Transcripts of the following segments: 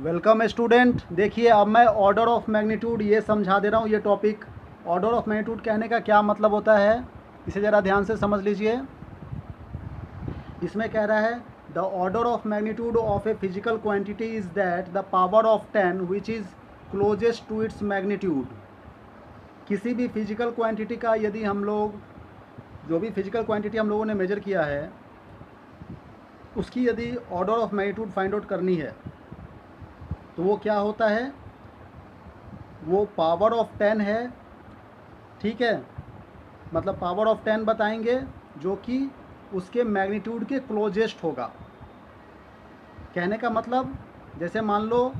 Welcome student. देखिए अब मैं ऑर्डर ऑफ मैग्नीट्यूड ये समझा दे रहा हूँ। ये टॉपिक ऑर्डर ऑफ मैग्नीट्यूड कहने का क्या मतलब होता है, इसे ज़रा ध्यान से समझ लीजिए। इसमें कह रहा है the order of magnitude of a physical quantity is that the power of 10 which is closest to its magnitude. किसी भी फिजिकल क्वांटिटी का यदि हम लोग जो भी फिजिकल क्वांटिटी हम लोगों ने मेजर किया है उसकी यदि order of magnitude find out करनी है तो वो क्या होता है, वो पावर ऑफ 10 है। ठीक है, मतलब पावर ऑफ 10 बताएंगे जो कि उसके मैग्नीट्यूड के क्लोजेस्ट होगा। कहने का मतलब जैसे मान लो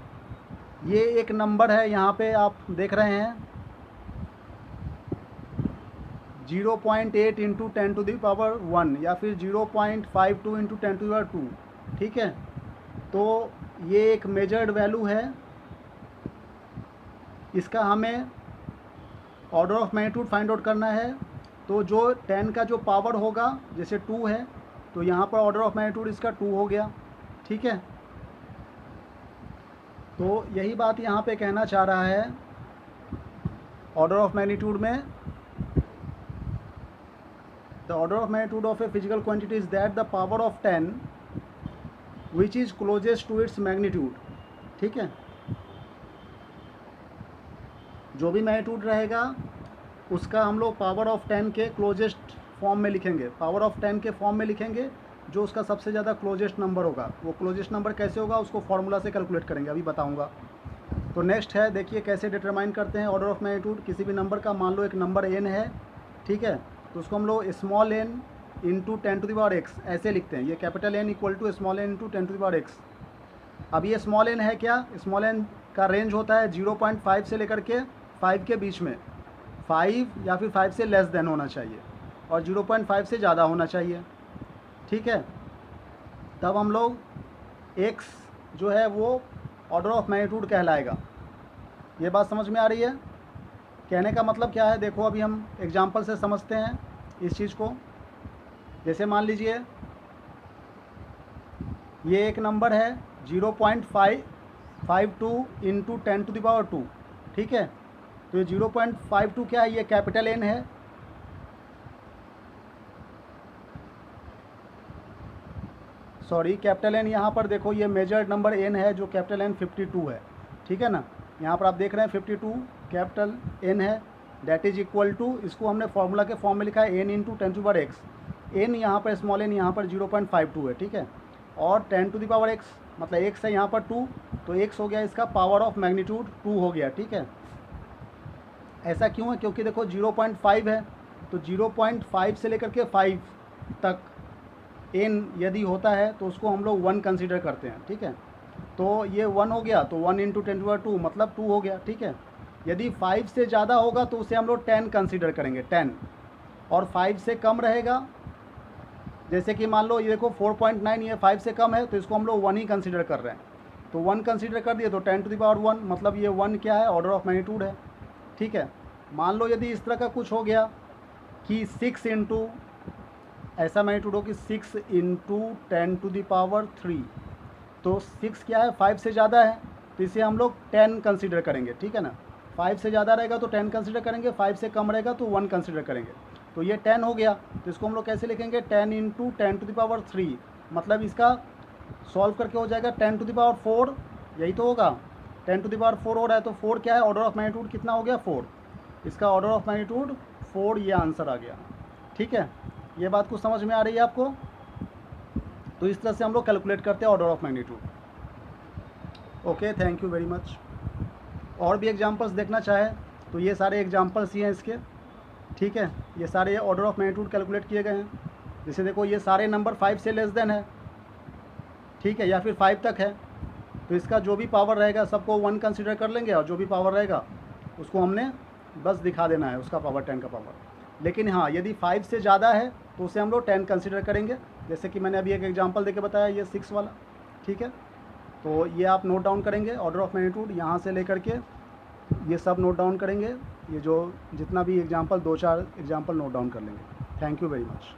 ये एक नंबर है, यहाँ पे आप देख रहे हैं 0.8 इंटू 10⁻1 या फिर 0.52 इंटू 10⁻2। ठीक है, तो ये एक मेजर्ड वैल्यू है, इसका हमें order of magnitude find out करना है। तो जो 10 का जो पावर होगा, जैसे 2 है तो यहाँ पर ऑर्डर ऑफ मैग्नीट्यूड इसका 2 हो गया। ठीक है, तो यही बात यहाँ पे कहना चाह रहा है ऑर्डर ऑफ मैग्नीट्यूड में। The order of magnitude of a physical quantity is that the power of 10 which is closest to its magnitude. ठीक है, जो भी मैग्नीट्यूड रहेगा उसका हम लोग पावर ऑफ 10 के क्लोजेस्ट फॉर्म में लिखेंगे। पावर ऑफ 10 के फॉर्म में लिखेंगे, जो उसका सबसे ज़्यादा क्लोजेस्ट नंबर होगा। वो क्लोजेस्ट नंबर कैसे होगा उसको फॉर्मूला से कैलकुलेट करेंगे, अभी बताऊंगा। तो नेक्स्ट है, देखिए कैसे डिटरमाइन करते हैं ऑर्डर ऑफ मैग्नीट्यूड किसी भी नंबर का। मान लो एक नंबर n है, ठीक है, तो उसको हम लोग स्मॉल n इंटू 10⁻x ऐसे लिखते हैं। ये capital N equal to small n into 10⁻x। अब ये स्मॉल n है क्या, स्मॉल n का रेंज होता है 0.5 से लेकर के 5 के बीच में। 5 या फिर 5 से लेस देन होना चाहिए और 0.5 से ज़्यादा होना चाहिए। ठीक है, तब हम लोग x जो है वो ऑर्डर ऑफ मैग्नीट्यूड कहलाएगा। ये बात समझ में आ रही है? कहने का मतलब क्या है, देखो अभी हम एग्जांपल से समझते हैं इस चीज़ को। जैसे मान लीजिए ये एक नंबर है 0.552 इंटू 10⁻²। ठीक है, तो ये 0.52 क्या है, ये कैपिटल N है। सॉरी, कैपिटल N यहाँ पर देखो ये मेजर्ड नंबर N है, जो कैपिटल N 52 है। ठीक है ना, यहाँ पर आप देख रहे हैं 52 कैपिटल N है। दैट इज इक्वल टू, इसको हमने फार्मूला के फॉर्म में लिखा है n इंटू 10⁻x। n यहाँ पर स्मॉल n यहाँ पर 0.52 है। ठीक है, और 10⁻x मतलब x है यहाँ पर 2, तो x हो गया इसका पावर ऑफ मैग्नीट्यूड 2 हो गया। ठीक है, ऐसा क्यों है, क्योंकि देखो 0.5 है तो 0.5 से लेकर के 5 तक n यदि होता है तो उसको हम लोग 1 कंसीडर करते हैं। ठीक है, तो ये 1 हो गया, तो 1 इंटू 10⁻2 मतलब 2 हो गया। ठीक है, यदि 5 से ज़्यादा होगा तो उसे हम लोग 10 कंसीडर करेंगे, 10। और 5 से कम रहेगा, जैसे कि मान लो ये देखो 4.9, ये 5 से कम है तो इसको हम लोग 1 ही कंसीडर कर रहे हैं। तो 1 कंसीडर कर दिए तो 10⁻1 मतलब ये 1 क्या है, ऑर्डर ऑफ मैग्नीट्यूड है। ठीक है, मान लो यदि इस तरह का कुछ हो गया कि 6 इंटू, ऐसा मैग्नीट्यूड हो कि 6 इंटू 10⁻3, तो 6 क्या है, 5 से ज़्यादा है तो इसे हम लोग 10 कंसीडर करेंगे। ठीक है ना, 5 से ज़्यादा रहेगा तो 10 कंसीडर करेंगे, 5 से कम रहेगा तो 1 कंसीडर करेंगे। तो ये 10 हो गया, तो इसको हम लोग कैसे लिखेंगे, 10 इंटू 10⁻3 मतलब इसका सॉल्व करके हो जाएगा 10⁻4। यही तो होगा, 10⁻4 हो रहा है तो 4 क्या है, ऑर्डर ऑफ मैग्नीट्यूड कितना हो गया, 4। इसका ऑर्डर ऑफ मैग्नीट्यूड 4, ये आंसर आ गया। ठीक है, ये बात कुछ समझ में आ रही है आपको? तो इस तरह से हम लोग कैलकुलेट करते हैं order of magnitude. Okay, thank you very much. और भी एग्जांपल्स देखना चाहे तो ये सारे एग्जांपल्स ही हैं इसके। ठीक है, ये सारे ऑर्डर ऑफ मैग्नीट्यूड कैलकुलेट किए गए हैं। जैसे देखो ये सारे नंबर 5 से लेस देन है, ठीक है, या फिर 5 तक है, तो इसका जो भी पावर रहेगा सबको 1 कंसीडर कर लेंगे और जो भी पावर रहेगा उसको हमने बस दिखा देना है, उसका पावर 10 का पावर। लेकिन हाँ, यदि 5 से ज़्यादा है तो उसे हम लोग 10 कंसीडर करेंगे, जैसे कि मैंने अभी एक एग्जांपल देके बताया, ये 6 वाला। ठीक है, तो ये आप नोट डाउन करेंगे ऑर्डर ऑफ मैग्नीट्यूड, यहाँ से लेकर के ये सब नोट डाउन करेंगे। ये जो जितना भी एग्जांपल 2-4 एग्जांपल नोट डाउन कर लेंगे। Thank you very much.